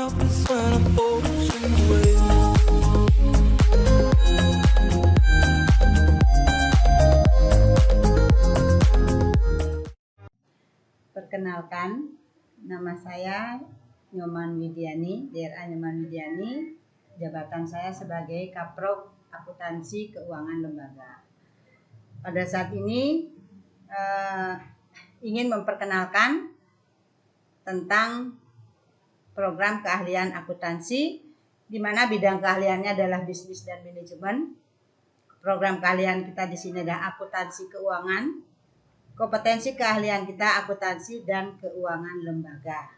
help it when I'm ocean waves. Perkenalkan, nama saya Nyoman Widiani, DRA Nyoman Widiani. Jabatan saya sebagai Kaprok Akuntansi Keuangan Lembaga. Pada saat ini ingin memperkenalkan tentang program keahlian akuntansi, di mana bidang keahliannya adalah bisnis dan manajemen. Program keahlian kita di sini adalah akuntansi keuangan. Kompetensi keahlian kita akuntansi dan keuangan lembaga.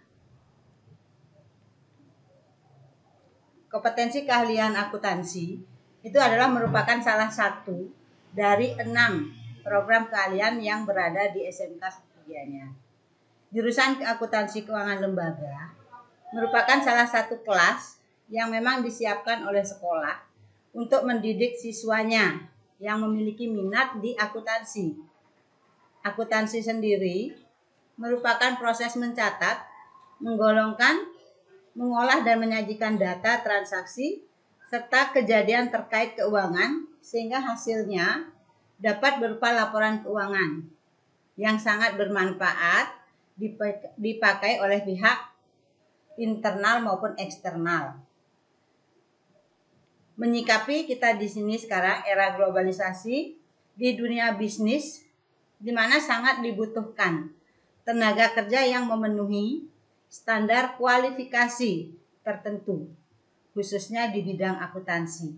Kompetensi keahlian akuntansi itu adalah merupakan salah satu dari 6 program keahlian yang berada di SMK sedianya. Jurusan akuntansi keuangan lembaga merupakan salah satu kelas yang memang disiapkan oleh sekolah untuk mendidik siswanya yang memiliki minat di akuntansi. Akuntansi sendiri merupakan proses mencatat, menggolongkan, mengolah dan menyajikan data transaksi serta kejadian terkait keuangan sehingga hasilnya dapat berupa laporan keuangan yang sangat bermanfaat dipakai oleh pihak internal maupun eksternal. Menyikapi kita di sini sekarang era globalisasi di dunia bisnis, di mana sangat dibutuhkan tenaga kerja yang memenuhi standar kualifikasi tertentu, khususnya di bidang akuntansi.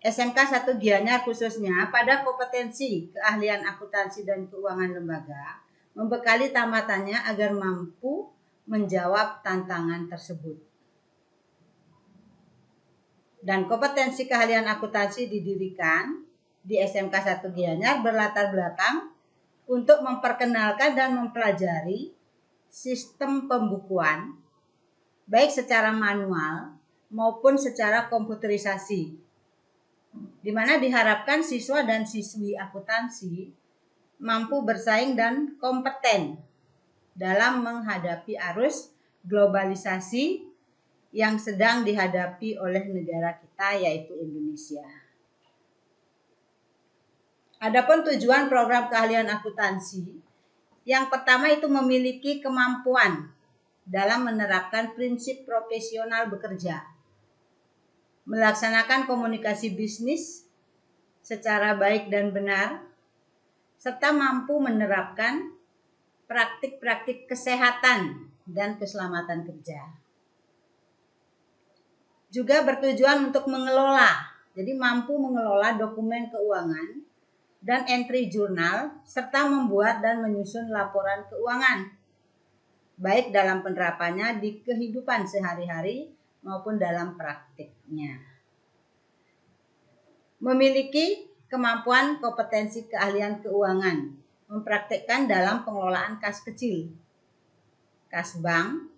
SMK 1 Gianyar khususnya pada kompetensi keahlian akuntansi dan keuangan lembaga membekali tamatannya agar mampu menjawab tantangan tersebut. Dan kompetensi keahlian akuntansi didirikan di SMK 1 Gianyar berlatar belakang untuk memperkenalkan dan mempelajari sistem pembukuan baik secara manual maupun secara komputerisasi, di mana diharapkan siswa dan siswi akuntansi mampu bersaing dan kompeten dalam menghadapi arus globalisasi yang sedang dihadapi oleh negara kita, yaitu Indonesia. Adapun tujuan program keahlian akuntansi, yang pertama itu memiliki kemampuan dalam menerapkan prinsip profesional bekerja, melaksanakan komunikasi bisnis secara baik dan benar, serta mampu menerapkan praktik-praktik kesehatan dan keselamatan kerja. Juga bertujuan untuk mengelola, jadi mampu mengelola dokumen keuangan dan entry jurnal, serta membuat dan menyusun laporan keuangan, baik dalam penerapannya di kehidupan sehari-hari maupun dalam praktiknya. Memiliki kemampuan kompetensi keahlian keuangan, mempraktikkan dalam pengelolaan kas kecil, kas bank,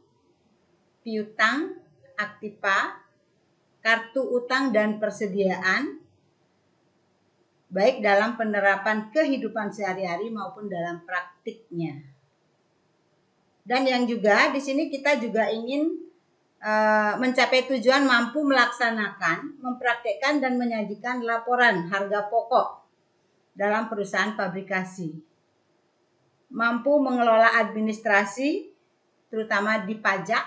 piutang, aktiva, kartu utang dan persediaan, baik dalam penerapan kehidupan sehari-hari maupun dalam praktiknya. Dan yang juga di sini kita juga ingin mencapai tujuan mampu melaksanakan, mempraktikkan dan menyajikan laporan harga pokok dalam perusahaan pabrikasi. Mampu mengelola administrasi terutama di pajak,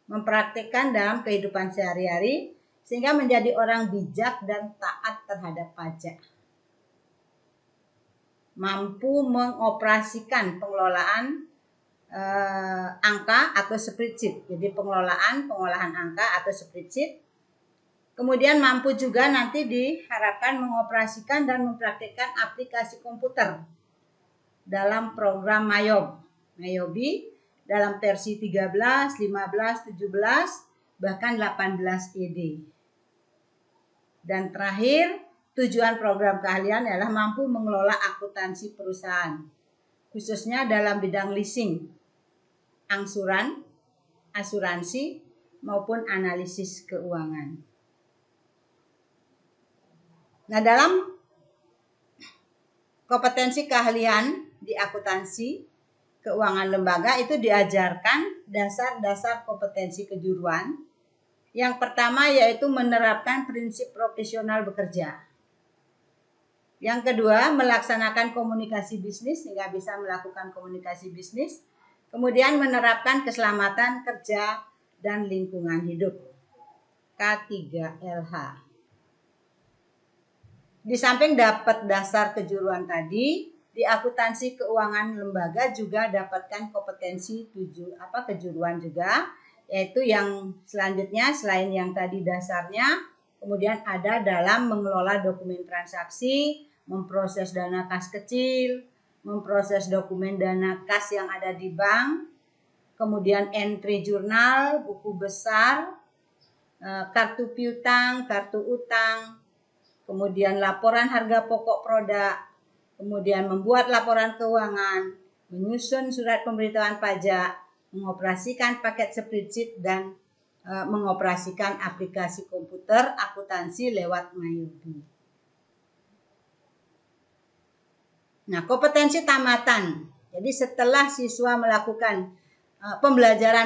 mempraktikkan dalam kehidupan sehari-hari sehingga menjadi orang bijak dan taat terhadap pajak. Mampu mengoperasikan pengelolaan angka atau spreadsheet. Jadi pengolahan angka atau spreadsheet. Kemudian mampu juga nanti diharapkan mengoperasikan dan mempraktikkan aplikasi komputer dalam program Mayobi dalam versi 13, 15, 17, bahkan 18 ED. Dan terakhir, tujuan program keahlian adalah mampu mengelola akuntansi perusahaan, khususnya dalam bidang leasing, angsuran, asuransi, maupun analisis keuangan. Nah, dalam kompetensi keahlian di akuntansi keuangan lembaga itu diajarkan dasar-dasar kompetensi kejuruan. Yang pertama yaitu menerapkan prinsip profesional bekerja. Yang kedua, melaksanakan komunikasi bisnis sehingga bisa melakukan komunikasi bisnis. Kemudian menerapkan keselamatan kerja dan lingkungan hidup. K3LH. Di samping dapat dasar kejuruan tadi, di akuntansi keuangan lembaga juga dapatkan kompetensi kejuruan juga, yaitu yang selanjutnya selain yang tadi dasarnya, kemudian ada dalam mengelola dokumen transaksi, memproses dana kas kecil, memproses dokumen dana kas yang ada di bank, kemudian entry jurnal, buku besar, kartu piutang, kartu utang, kemudian laporan harga pokok produk, kemudian membuat laporan keuangan, menyusun surat pemberitahuan pajak, mengoperasikan paket spreadsheet, dan mengoperasikan aplikasi komputer akuntansi lewat MyUbi. Nah, kompetensi tamatan. Jadi setelah siswa melakukan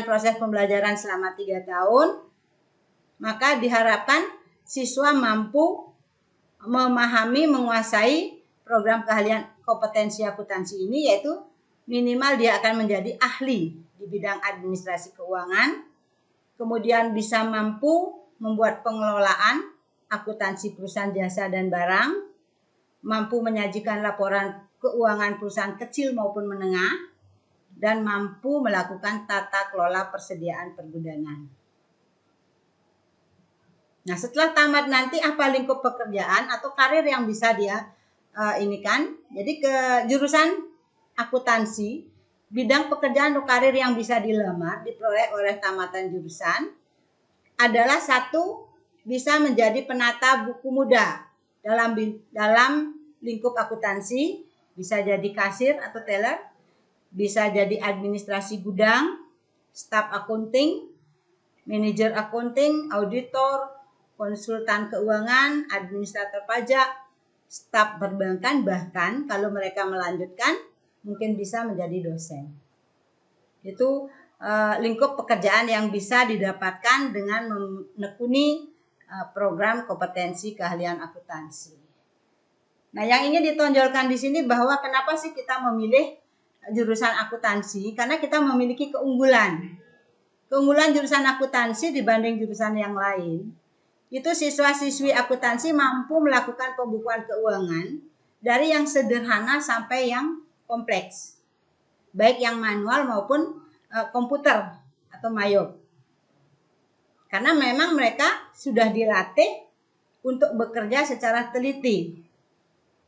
proses pembelajaran selama 3 tahun, maka diharapkan siswa mampu memahami, menguasai program keahlian kompetensi akuntansi ini, yaitu minimal dia akan menjadi ahli di bidang administrasi keuangan, kemudian bisa mampu membuat pengelolaan akuntansi perusahaan jasa dan barang, mampu menyajikan laporan keuangan perusahaan kecil maupun menengah, dan mampu melakukan tata kelola persediaan pergudangan. Nah, setelah tamat nanti apa lingkup pekerjaan atau karir yang bisa dia Jadi ke jurusan akuntansi, bidang pekerjaan atau karir yang bisa dilamar diperoleh oleh tamatan jurusan adalah satu, bisa menjadi penata buku muda dalam lingkup akuntansi, bisa jadi kasir atau teller, bisa jadi administrasi gudang, staf accounting, manajer accounting, auditor, konsultan keuangan, administrator pajak, staf perbankan, bahkan kalau mereka melanjutkan mungkin bisa menjadi dosen. Itu lingkup pekerjaan yang bisa didapatkan dengan menekuni program kompetensi keahlian akuntansi. Nah, yang ingin ditonjolkan di sini bahwa kenapa sih kita memilih jurusan akuntansi? Karena kita memiliki keunggulan. Keunggulan jurusan akuntansi dibanding jurusan yang lain, itu siswa-siswi akuntansi mampu melakukan pembukuan keuangan dari yang sederhana sampai yang kompleks, baik yang manual maupun komputer atau mayop. Karena memang mereka sudah dilatih untuk bekerja secara teliti,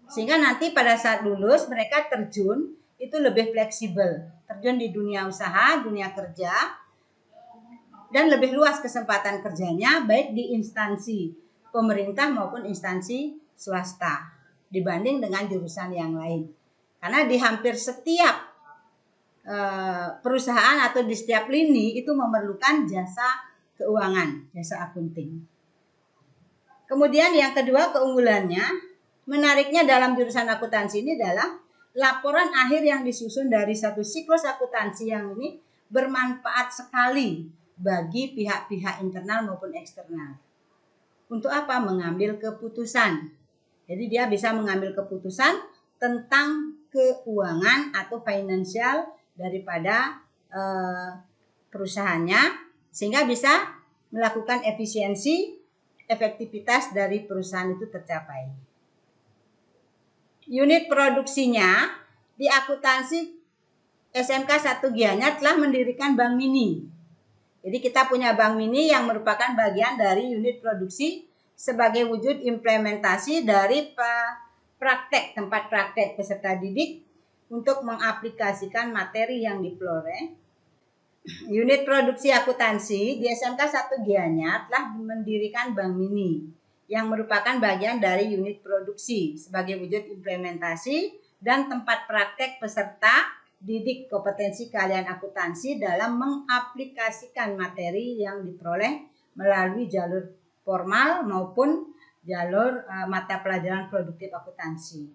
sehingga nanti pada saat lulus mereka terjun itu lebih fleksibel, terjun di dunia usaha, dunia kerja, dan lebih luas kesempatan kerjanya baik di instansi pemerintah maupun instansi swasta dibanding dengan jurusan yang lain. Karena di hampir setiap perusahaan atau di setiap lini itu memerlukan jasa keuangan, jasa akunting. Kemudian yang kedua keunggulannya, menariknya dalam jurusan akuntansi ini adalah laporan akhir yang disusun dari satu siklus akuntansi yang ini bermanfaat sekali bagi pihak-pihak internal maupun eksternal. Untuk apa? Mengambil keputusan. Jadi dia bisa mengambil keputusan tentang keuangan atau finansial daripada perusahaannya, sehingga bisa melakukan efisiensi, efektivitas dari perusahaan itu tercapai. Unit produksinya di akuntansi SMK 1 Gianyar telah mendirikan Bank Mini. Jadi kita punya Bank Mini yang merupakan bagian dari unit produksi sebagai wujud implementasi dari tempat praktek peserta didik untuk mengaplikasikan materi yang diperoleh. Unit produksi akuntansi di SMK 1 Gianyar telah mendirikan Bank Mini yang merupakan bagian dari unit produksi sebagai wujud implementasi dan tempat praktek peserta didik kompetensi keahlian akuntansi dalam mengaplikasikan materi yang diperoleh melalui jalur formal maupun jalur mata pelajaran produktif akuntansi.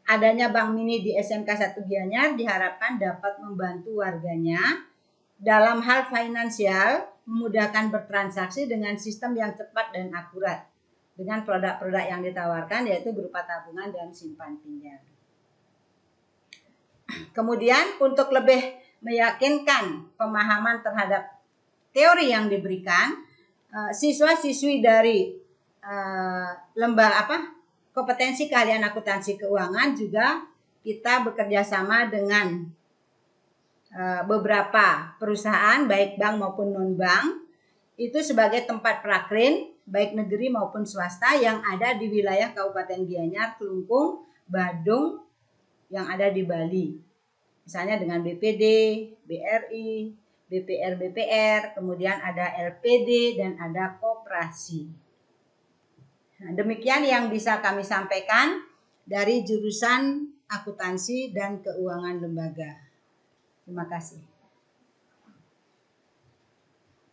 adanya Bank Mini di SMK 1 Gianyar diharapkan dapat membantu warganya dalam hal finansial, memudahkan bertransaksi dengan sistem yang cepat dan akurat dengan produk-produk yang ditawarkan yaitu berupa tabungan dan simpan pinjam. Kemudian untuk lebih meyakinkan pemahaman terhadap teori yang diberikan, siswa-siswi dari kompetensi keahlian akuntansi keuangan juga kita bekerja sama dengan beberapa perusahaan baik bank maupun non bank itu sebagai tempat prakrin baik negeri maupun swasta yang ada di wilayah Kabupaten Gianyar, Kelungkung, Badung yang ada di Bali. Misalnya dengan BPD, BRI, BPR, kemudian ada LPD dan ada koperasi. Nah, demikian yang bisa kami sampaikan dari jurusan akuntansi dan keuangan lembaga. Terima kasih.